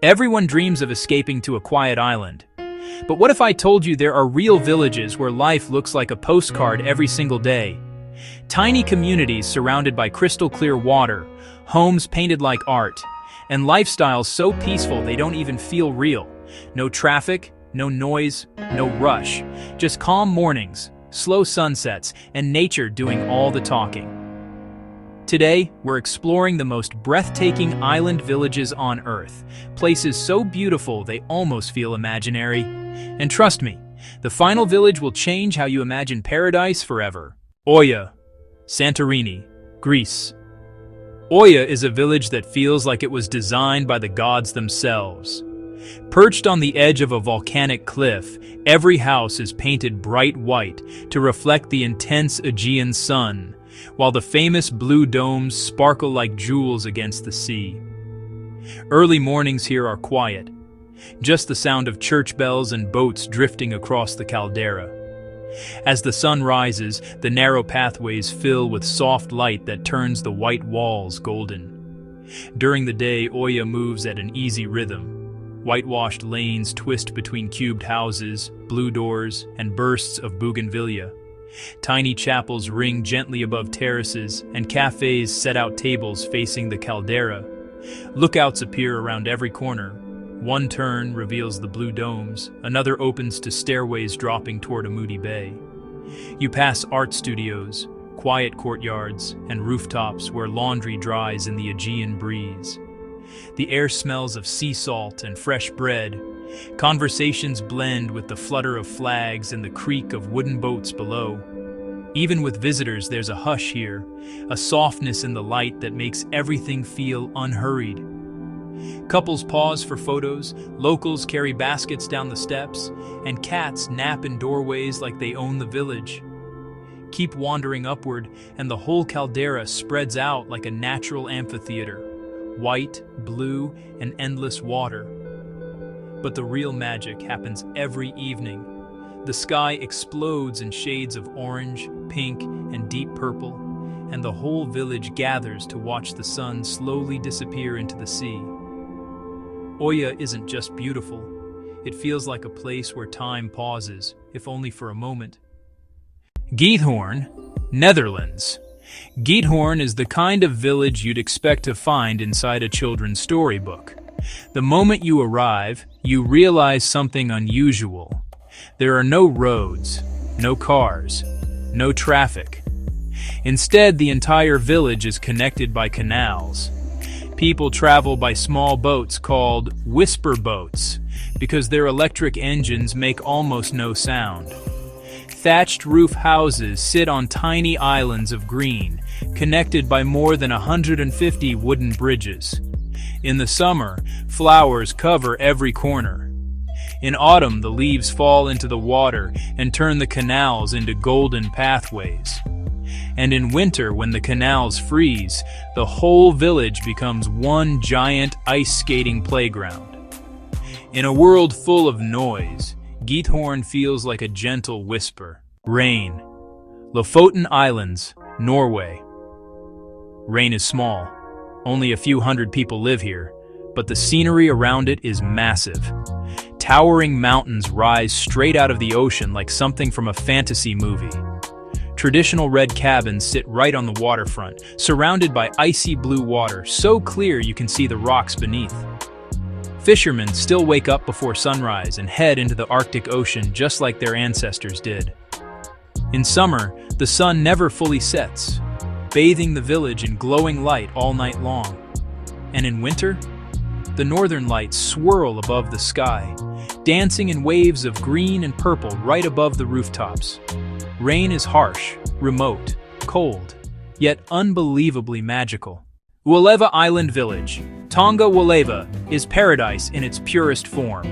Everyone dreams of escaping to a quiet island. But what if I told you there are real villages where life looks like a postcard every single day? Tiny communities surrounded by crystal-clear water, homes painted like art, and lifestyles so peaceful they don't even feel real. No traffic, no noise, no rush. Just calm mornings, slow sunsets, and nature doing all the talking. Today, we're exploring the most breathtaking island villages on Earth, places so beautiful they almost feel imaginary. And trust me, the final village will change how you imagine paradise forever. Oia, Santorini, Greece. Oia is a village that feels like it was designed by the gods themselves. Perched on the edge of a volcanic cliff, every house is painted bright white to reflect the intense Aegean sun, while the famous blue domes sparkle like jewels against the sea. Early mornings here are quiet, just the sound of church bells and boats drifting across the caldera. As the sun rises, the narrow pathways fill with soft light that turns the white walls golden. During the day, Oia moves at an easy rhythm. Whitewashed lanes twist between cubed houses, blue doors, and bursts of bougainvillea. Tiny chapels ring gently above terraces, and cafes set out tables facing the caldera. Lookouts appear around every corner. One turn reveals the blue domes, another opens to stairways dropping toward a moody bay. You pass art studios, quiet courtyards, and rooftops where laundry dries in the Aegean breeze. The air smells of sea salt and fresh bread. Conversations blend with the flutter of flags and the creak of wooden boats below. Even with visitors, there's a hush here, a softness in the light that makes everything feel unhurried. Couples pause for photos, locals carry baskets down the steps, and cats nap in doorways like they own the village. Keep wandering upward, and the whole caldera spreads out like a natural amphitheater. White, blue, and endless water. But the real magic happens every evening. The sky explodes in shades of orange, pink, and deep purple, and the whole village gathers to watch the sun slowly disappear into the sea. Oia isn't just beautiful. It feels like a place where time pauses, if only for a moment. Giethoorn, Netherlands. Giethoorn is the kind of village you'd expect to find inside a children's storybook. The moment you arrive, you realize something unusual. There are no roads, no cars, no traffic. Instead, the entire village is connected by canals. People travel by small boats called whisper boats because their electric engines make almost no sound. Thatched roof houses sit on tiny islands of green, connected by more than 150 wooden bridges. In the summer, flowers cover every corner. In autumn, the leaves fall into the water and turn the canals into golden pathways. And in winter, when the canals freeze, the whole village becomes one giant ice skating playground. In a world full of noise, Giethoorn feels like a gentle whisper. Rain. Lofoten Islands, Norway. Rain is small. Only a few hundred people live here, but the scenery around it is massive. Towering mountains rise straight out of the ocean like something from a fantasy movie. Traditional red cabins sit right on the waterfront, surrounded by icy blue water, so clear you can see the rocks beneath. Fishermen still wake up before sunrise and head into the Arctic Ocean just like their ancestors did. In summer, the sun never fully sets, bathing the village in glowing light all night long. And in winter, the northern lights swirl above the sky, dancing in waves of green and purple right above the rooftops. Rain is harsh, remote, cold, yet unbelievably magical. Waleva Island Village, Tonga Waleva, is paradise in its purest form.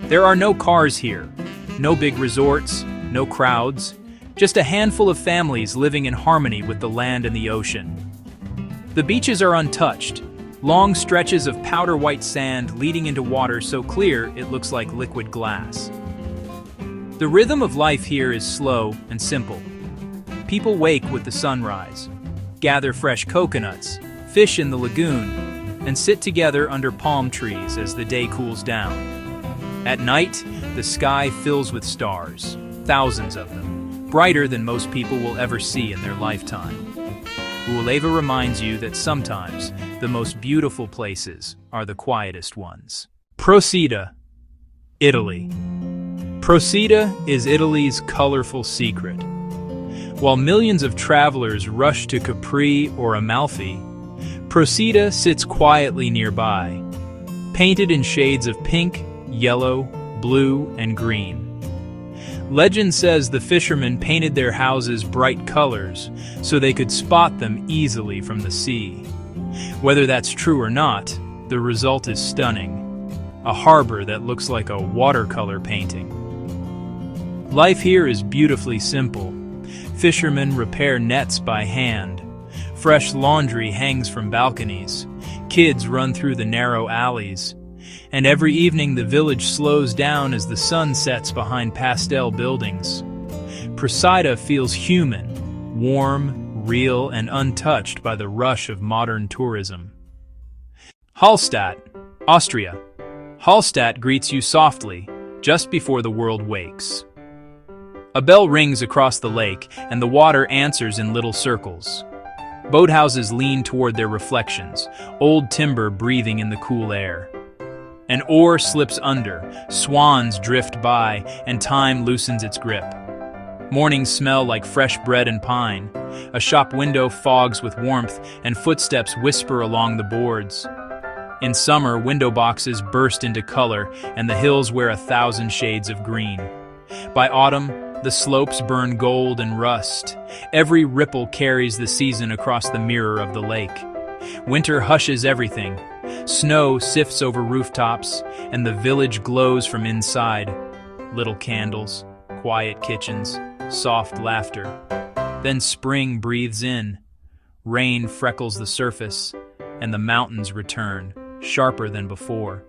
There are no cars here, no big resorts, no crowds, just a handful of families living in harmony with the land and the ocean. The beaches are untouched, long stretches of powder white sand leading into water so clear it looks like liquid glass. The rhythm of life here is slow and simple. People wake with the sunrise, gather fresh coconuts, fish in the lagoon, and sit together under palm trees as the day cools down. At night, the sky fills with stars, thousands of them, brighter than most people will ever see in their lifetime. Ueleva reminds you that sometimes the most beautiful places are the quietest ones. Procida, Italy. Procida is Italy's colorful secret. While millions of travelers rush to Capri or Amalfi, Procida sits quietly nearby, painted in shades of pink, yellow, blue, and green. Legend says the fishermen painted their houses bright colors so they could spot them easily from the sea. Whether that's true or not, the result is stunning. A harbor that looks like a watercolor painting. Life here is beautifully simple. Fishermen repair nets by hand. Fresh laundry hangs from balconies. Kids run through the narrow alleys. And every evening the village slows down as the sun sets behind pastel buildings. Procida feels human, warm, real, and untouched by the rush of modern tourism. Hallstatt, Austria. Hallstatt greets you softly, just before the world wakes. A bell rings across the lake, and the water answers in little circles. Boathouses lean toward their reflections, old timber breathing in the cool air. An oar slips under, swans drift by, and time loosens its grip. Mornings smell like fresh bread and pine. A shop window fogs with warmth, and footsteps whisper along the boards. In summer, window boxes burst into color, and the hills wear 1,000 shades of green. By autumn, the slopes burn gold and rust. Every ripple carries the season across the mirror of the lake. Winter hushes everything. Snow sifts over rooftops, and the village glows from inside. Little candles, quiet kitchens, soft laughter. Then spring breathes in. Rain freckles the surface, and the mountains return, sharper than before.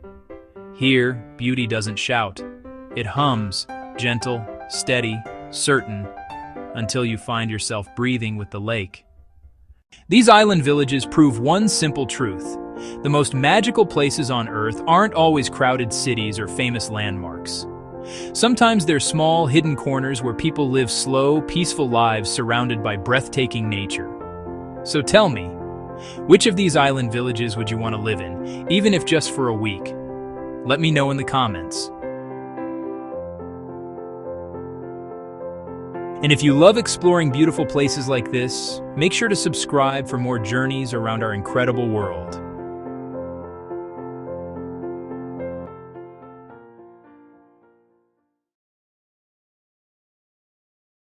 Here, beauty doesn't shout. It hums, gentle, steady, certain, until you find yourself breathing with the lake. These island villages prove one simple truth. The most magical places on Earth aren't always crowded cities or famous landmarks. Sometimes they're small, hidden corners where people live slow, peaceful lives surrounded by breathtaking nature. So tell me, which of these island villages would you want to live in, even if just for a week? Let me know in the comments. And if you love exploring beautiful places like this, make sure to subscribe for more journeys around our incredible world.